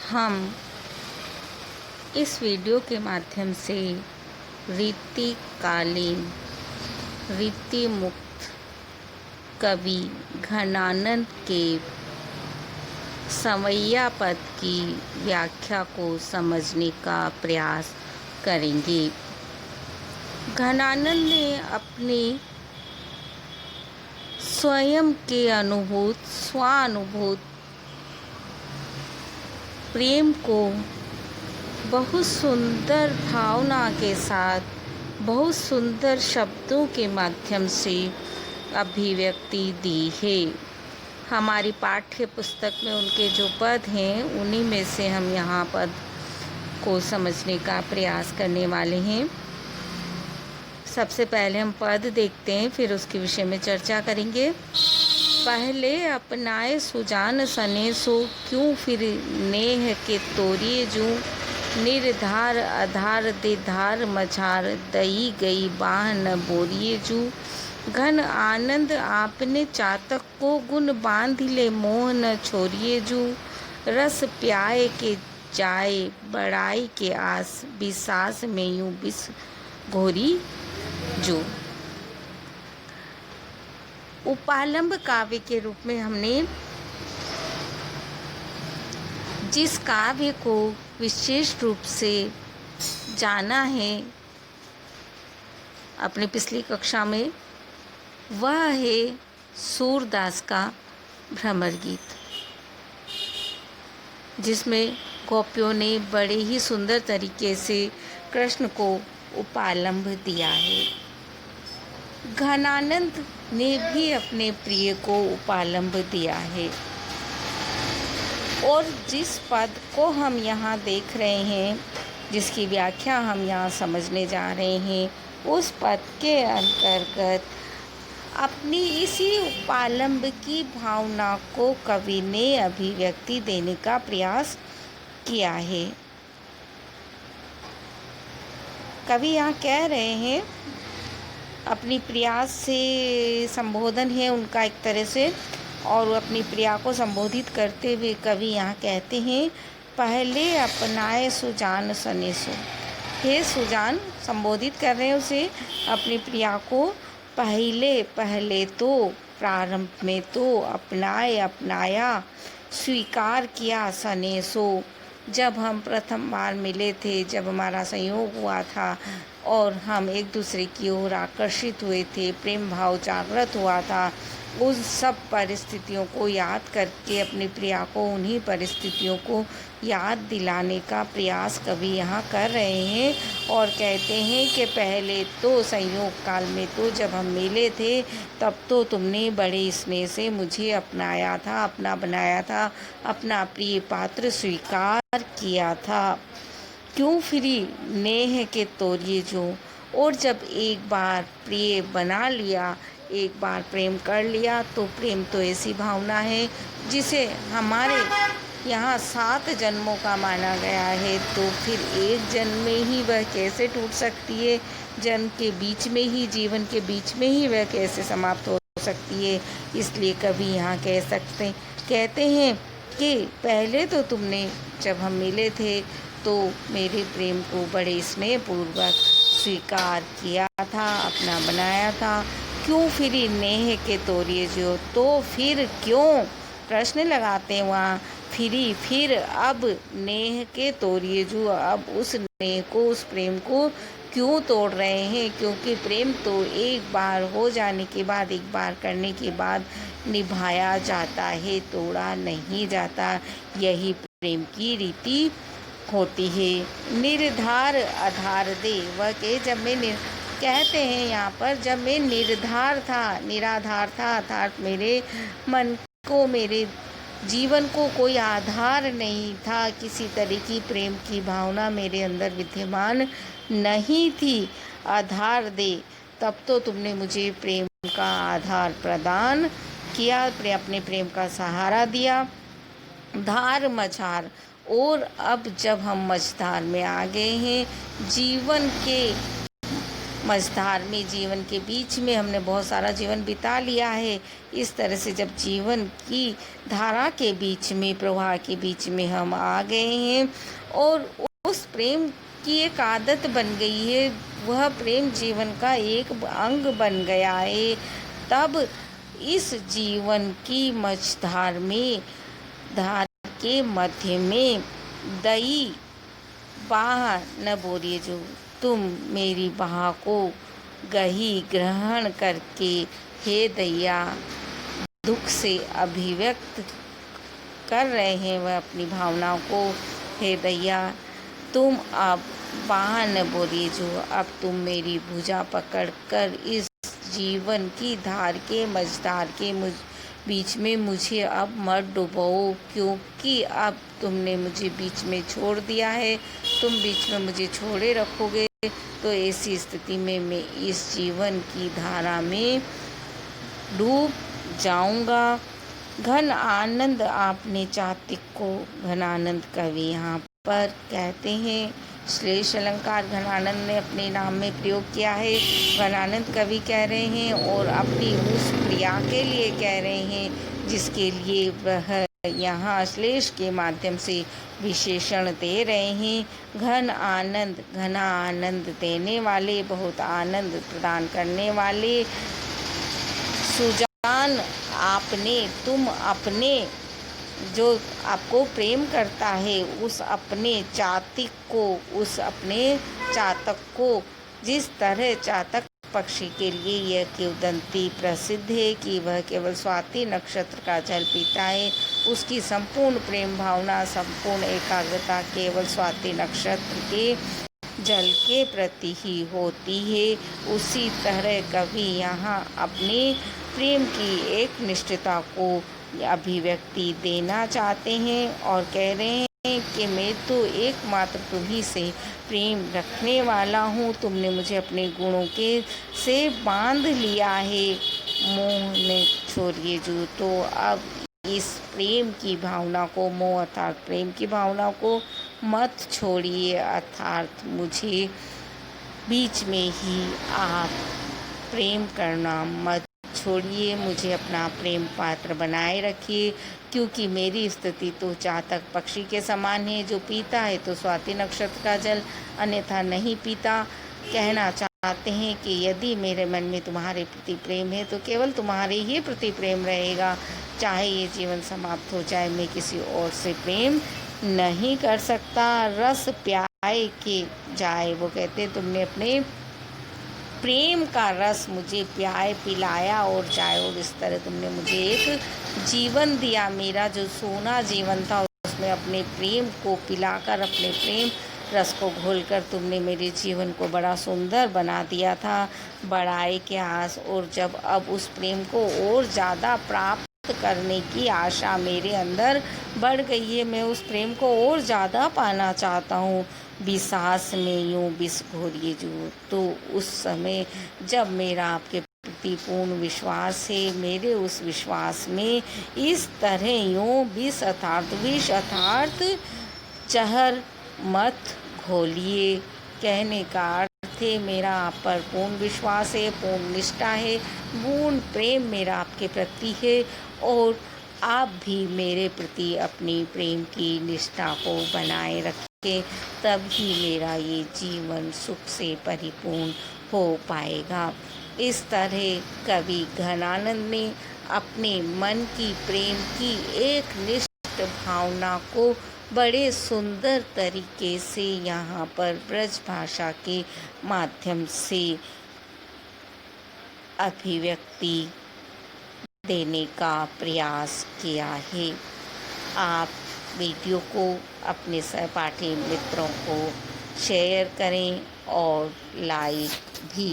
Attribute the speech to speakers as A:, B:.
A: हम इस वीडियो के माध्यम से रीतिकालीन रीति मुक्त कवि घनानंद के समैया पद की व्याख्या को समझने का प्रयास करेंगे। घनानंद ने अपने स्वयं के स्वानुभूत प्रेम को बहुत सुंदर भावना के साथ, बहुत सुंदर शब्दों के माध्यम से अभिव्यक्ति दी है। हमारी पाठ्य पुस्तक में उनके जो पद हैं, उन्हीं में से हम यहाँ पद को समझने का प्रयास करने वाले हैं। सबसे पहले हम पद देखते हैं, फिर उसके विषय में चर्चा करेंगे। पहले अपनाए सुजान सने सो, क्यों फिर नेह के तोरिए जूं, निर्धार आधार दे धार मझार, दई गई बाह न बोरिए जू, घन आनंद आपने चातक को, गुण बांध ले मोह न छोड़िए जू, रस प्याए के जाए बड़ाई के आस, बिसास में यूं बिस घोरी जो। उपालंब काव्य के रूप में हमने जिस काव्य को विशेष रूप से जाना है अपनी पिछली कक्षा में, वह है सूरदास का भ्रमर गीत, जिसमें गोपियों ने बड़े ही सुंदर तरीके से कृष्ण को उपालंब दिया है। घनानंद ने भी अपने प्रिय को उपालंब दिया है। और जिस पद को हम यहाँ देख रहे हैं, जिसकी व्याख्या हम यहाँ समझने जा रहे हैं, उस पद के अंतर्गत अपनी इसी उपालंब की भावना को कवि ने अभिव्यक्ति देने का प्रयास किया है। कवि यहाँ कह रहे हैं, अपनी प्रिया से संबोधन है उनका एक तरह से, और अपनी प्रिया को संबोधित करते हुए कवि यहाँ कहते हैं, पहले अपनाए सुजान सने सो। हे सुजान, संबोधित कर रहे हैं उसे, अपनी प्रिया को। पहले तो प्रारंभ में तो अपनाया, स्वीकार किया, सने सो, जब हम प्रथम बार मिले थे, जब हमारा संयोग हुआ था और हम एक दूसरे की ओर आकर्षित हुए थे, प्रेम भाव जागृत हुआ था, उन सब परिस्थितियों को याद करके अपनी प्रिया को उन्हीं परिस्थितियों को याद दिलाने का प्रयास कवि यहाँ कर रहे हैं। और कहते हैं कि पहले तो संयोग काल में तो जब हम मिले थे, तब तो तुमने बड़े स्नेह से मुझे अपनाया था, अपना बनाया था, अपना प्रिय पात्र स्वीकार किया था। क्यों फिरी नेह के तोरिए जो, और जब एक बार प्रिय बना लिया, एक बार प्रेम कर लिया, तो प्रेम तो ऐसी भावना है जिसे हमारे यहाँ 7 जन्मों का माना गया है, तो फिर एक जन्म में ही वह कैसे टूट सकती है? जन्म के बीच में ही, जीवन के बीच में ही वह कैसे समाप्त हो सकती है? इसलिए कभी यहाँ कहते हैं कि पहले तो तुमने जब हम मिले थे तो मेरे प्रेम को बड़े स्नेहपूर्वक स्वीकार किया था, अपना बनाया था। क्यों फिरी नेह के तोरिए जो, तो फिर क्यों, प्रश्न लगाते हैं वहाँ, फिर अब नेह के तोरिए जो, अब उस नेह को, उस प्रेम को क्यों तोड़ रहे हैं? क्योंकि प्रेम तो एक बार हो जाने के बाद, एक बार करने के बाद निभाया जाता है, तोड़ा नहीं जाता। यही प्रेम की रीति होती है। निर्धार आधार दे, वह के जब मैं कहते हैं यहाँ पर, जब मैं निराधार था, अर्थात मेरे मन को, मेरे जीवन को कोई आधार नहीं था, किसी तरह की प्रेम की भावना मेरे अंदर विद्यमान नहीं थी, आधार दे, तब तो तुमने मुझे प्रेम का आधार प्रदान किया, अपने प्रेम का सहारा दिया। धार मझार, और अब जब हम मझधार में आ गए हैं, जीवन के मझधार में जीवन के बीच में हमने बहुत सारा जीवन बिता लिया है। इस तरह से जब जीवन की धारा के बीच में, प्रवाह के बीच में हम आ गए हैं और उस प्रेम की एक आदत बन गई है, वह प्रेम जीवन का एक अंग बन गया है, तब इस जीवन की मझधार में, धार के मध्य में दई बाह न बोरिए जो, तुम मेरी बाह को गही ग्रहण करके हे दैया दुख से अभिव्यक्त कर रहे हैं वह अपनी भावनाओं को। हे दैया तुम अब बाह न बोरिए जो, अब तुम मेरी भुजा पकड़कर इस जीवन की धार के मझधार के बीच में मुझे अब मत डुबो, क्योंकि अब तुमने मुझे बीच में छोड़ दिया है। तुम बीच में मुझे छोड़े रखोगे तो ऐसी स्थिति में मैं इस जीवन की धारा में डूब जाऊंगा। घन आनंद आपने चातिक को, घन आनंद कवि यहाँ पर कहते हैं, श्लेष अलंकार घन आनंद ने अपने नाम में प्रयोग किया है। घन आनंद कवि कह रहे हैं और अपनी उस प्रिया के लिए कह रहे हैं जिसके लिए वह यहाँ श्लेष के माध्यम से विशेषण दे रहे हैं। घन आनंद, घना आनंद देने वाले, बहुत आनंद प्रदान करने वाले, सुजान आपने, तुम अपने जो आपको प्रेम करता है उस अपने चातिक को, उस अपने चातक को, जिस तरह चातक पक्षी के लिए यह किंवदंती प्रसिद्ध है कि वह केवल स्वाति नक्षत्र का जल पीता है, उसकी संपूर्ण प्रेम भावना, संपूर्ण एकाग्रता केवल स्वाति नक्षत्र के जल के प्रति ही होती है। उसी तरह कवि यहाँ अपने प्रेम की एक निष्ठता को अभिव्यक्ति देना चाहते हैं और कह रहे हैं कि मैं तो एकमात्र तुम्ही से प्रेम रखने वाला हूँ, तुमने मुझे अपने गुणों के से बांध लिया है, मोह ने छोड़िए जो। तो अब इस प्रेम की भावना को, मोह अर्थात प्रेम की भावना को मत छोड़िए, अर्थात मुझे बीच में ही आप प्रेम करना मत छोड़िए, मुझे अपना प्रेम पात्र बनाए रखिए, क्योंकि मेरी स्थिति तो चातक पक्षी के समान है, जो पीता है तो स्वाति नक्षत्र का जल, अन्यथा नहीं पीता। कहना चाहते हैं कि यदि मेरे मन में तुम्हारे प्रति प्रेम है तो केवल तुम्हारे ही प्रति प्रेम रहेगा, चाहे ये जीवन समाप्त हो जाए, मैं किसी और से प्रेम नहीं कर सकता। रस प्याए के जाए, वो कहते तुमने अपने प्रेम का रस मुझे पिलाया और जाए, और इस तरह तुमने मुझे एक जीवन दिया, मेरा जो सोना जीवन था उसमें अपने प्रेम को पिलाकर, अपने प्रेम रस को घोलकर तुमने मेरे जीवन को बड़ा सुंदर बना दिया था, बढ़ाए के आस। और जब अब उस प्रेम को और ज़्यादा प्राप्त करने की आशा मेरे अंदर बढ़ गई है, मैं उस प्रेम को और ज़्यादा पाना चाहता हूँ। बिसास में यूँ बिस घोरिए जो, तो उस समय जब मेरा आपके प्रति पूर्ण विश्वास है, मेरे उस विश्वास में इस तरह यूँ बिस अर्थात विष अर्थात जहर मत घोलिए। कहने का अर्थ है मेरा आप पर पूर्ण विश्वास है, पूर्ण निष्ठा है, पूर्ण प्रेम मेरा आपके प्रति है, और आप भी मेरे प्रति अपनी प्रेम की निष्ठा को बनाए रखें, तभी मेरा ये जीवन सुख से परिपूर्ण हो पाएगा। इस तरह कवि घनानंद ने अपने मन की प्रेम की एक निष्ठ भावना को बड़े सुंदर तरीके से यहाँ पर ब्रज भाषा के माध्यम से अभिव्यक्ति देने का प्रयास किया है। आप वीडियो को अपने सहपाठी मित्रों को शेयर करें और लाइक भी